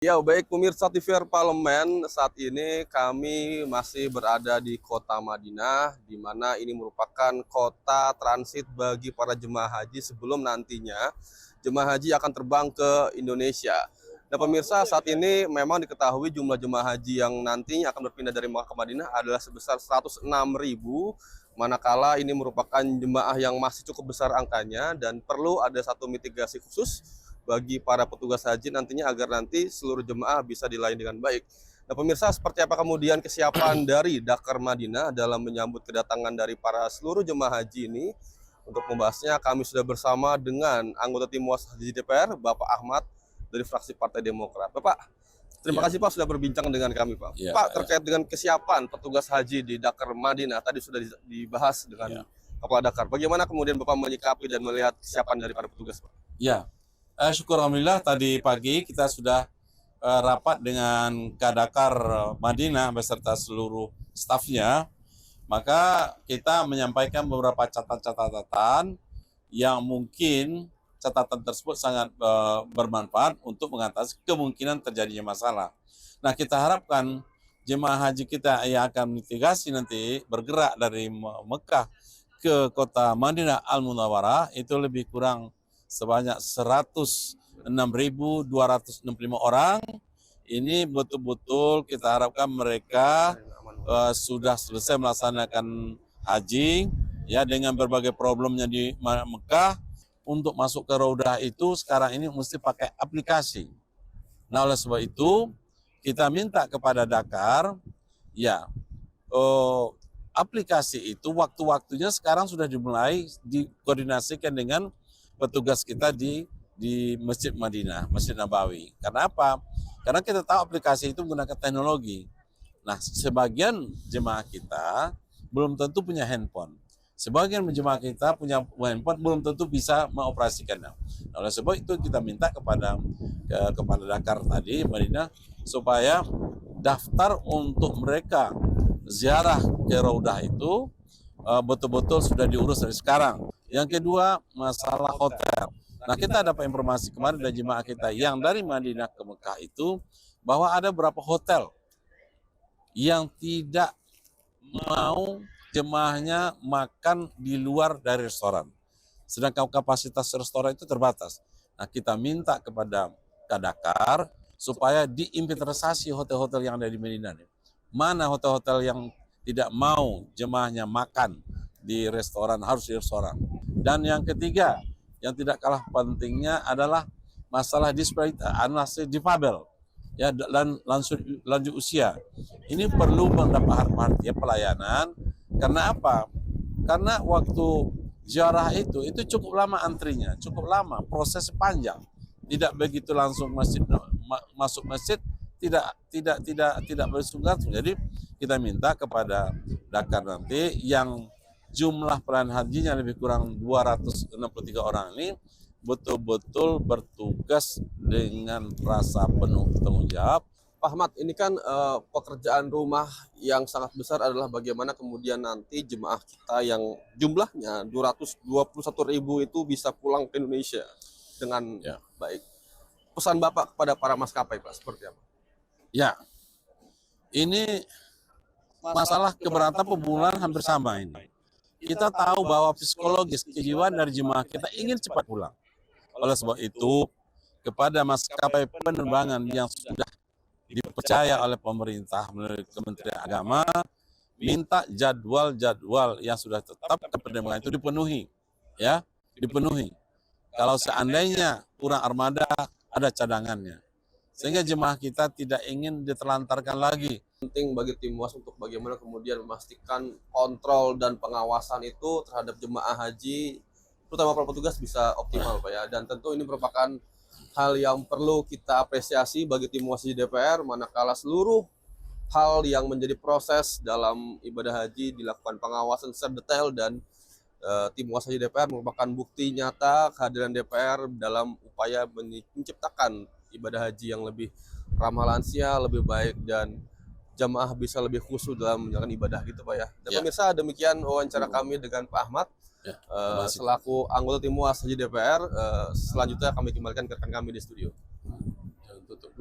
Ya, baik pemirsa TVR Parlemen, saat ini kami masih berada di kota Madinah, di mana ini merupakan kota transit bagi para jemaah haji sebelum nantinya jemaah haji akan terbang ke Indonesia. Nah pemirsa, saat ini memang diketahui jumlah jemaah haji yang nantinya akan berpindah dari Makkah ke Madinah adalah sebesar 106.000, manakala ini merupakan jemaah yang masih cukup besar angkanya dan perlu ada satu mitigasi khusus bagi para petugas haji nantinya agar nanti seluruh jemaah bisa dilayani dengan baik. Nah pemirsa, seperti apa kemudian kesiapan dari Dakar Madinah dalam menyambut kedatangan dari para seluruh jemaah haji ini? Untuk membahasnya kami sudah bersama dengan anggota tim Muas Haji DPR, Bapak Ahmad dari fraksi Partai Demokrat. Bapak, terima kasih Pak sudah berbincang dengan kami Pak. Pak, terkait dengan kesiapan petugas haji di Dakar Madinah, tadi sudah dibahas dengan Kepala Dakar. Bagaimana kemudian Bapak menyikapi dan melihat kesiapan dari para petugas Pak? Ya, syukur alhamdulillah tadi pagi kita sudah rapat dengan Kadakar Madinah beserta seluruh stafnya. Maka kita menyampaikan beberapa catatan yang mungkin catatan tersebut sangat bermanfaat untuk mengatasi kemungkinan terjadinya masalah. Nah, kita harapkan jemaah haji kita yang akan mitigasi nanti bergerak dari Mekah ke kota Madinah Al-Munawwarah itu lebih kurang sebanyak 106.265 orang. Ini betul-betul kita harapkan mereka sudah selesai melaksanakan haji ya dengan berbagai problemnya di Mekah. Untuk masuk ke Raudah itu sekarang ini mesti pakai aplikasi. Nah, oleh sebab itu kita minta kepada Dakar ya aplikasi itu waktu-waktunya sekarang sudah dimulai dikoordinasikan dengan petugas kita di Masjid Madinah, Masjid Nabawi. Karena apa? Karena kita tahu aplikasi itu menggunakan teknologi. Nah, sebagian jemaah kita belum tentu punya handphone. Sebagian jemaah kita punya handphone belum tentu bisa mengoperasikannya. Nah, oleh sebab itu kita minta kepada Dakar tadi, Madinah, supaya daftar untuk mereka ziarah ke Raudah itu betul-betul sudah diurus dari sekarang. Yang kedua, masalah hotel. Nah, kita dapat informasi kemarin dari jemaah kita yang dari Madinah ke Mekah itu bahwa ada beberapa hotel yang tidak mau jemaahnya makan di luar dari restoran. Sedangkan kapasitas restoran itu terbatas. Nah, kita minta kepada Kadakar supaya diinventarisasi hotel-hotel yang ada di Madinah. Mana hotel-hotel yang tidak mau jemaahnya makan di restoran, harus di restoran. Dan yang ketiga, yang tidak kalah pentingnya adalah masalah disabilitas difabel ya, dan lanjut usia. Ini perlu mendapat perhatian pelayanan. Karena apa? Karena waktu ziarah itu cukup lama antrinya, cukup lama, proses panjang. Tidak begitu langsung masuk masjid, tidak bersungguh. Jadi kita minta kepada Dakar nanti yang jumlah pelayan hajinya lebih kurang 263 orang ini betul-betul bertugas dengan rasa penuh tanggung jawab. Pak Ahmad, ini kan pekerjaan rumah yang sangat besar adalah bagaimana kemudian nanti jemaah kita yang jumlahnya 221.000 itu bisa pulang ke Indonesia dengan baik. Pesan Bapak kepada para maskapai Pak, seperti apa? Ya, ini masalah keberatan pembunuhan hampir sama ini. Kita tahu bahwa psikologis kejiwaan dari jemaah kita ingin cepat pulang. Oleh sebab itu, kepada maskapai penerbangan yang sudah dipercaya oleh pemerintah melalui Kementerian Agama, minta jadwal-jadwal yang sudah tetap ke penerbangan itu dipenuhi, ya, dipenuhi. Kalau seandainya kurang armada, ada cadangannya, sehingga jemaah kita tidak ingin diterlantarkan lagi. Penting bagi tim Muas untuk bagaimana kemudian memastikan kontrol dan pengawasan itu terhadap jemaah haji, terutama para petugas bisa optimal Pak ya. Dan tentu ini merupakan hal yang perlu kita apresiasi bagi tim Muas Haji DPR, manakala seluruh hal yang menjadi proses dalam ibadah haji dilakukan pengawasan secara detail, dan tim Muas Haji DPR merupakan bukti nyata kehadiran DPR dalam upaya menciptakan ibadah haji yang lebih ramah lansia, lebih baik, dan jamaah bisa lebih khusyuk dalam menjalankan ibadah gitu Pak ya. Dan pemirsa, demikian wawancara kami dengan Pak Ahmad selaku anggota tim Muas Haji DPR. Selanjutnya kami kembalikan ke rekan kami di studio. Tutup dulu.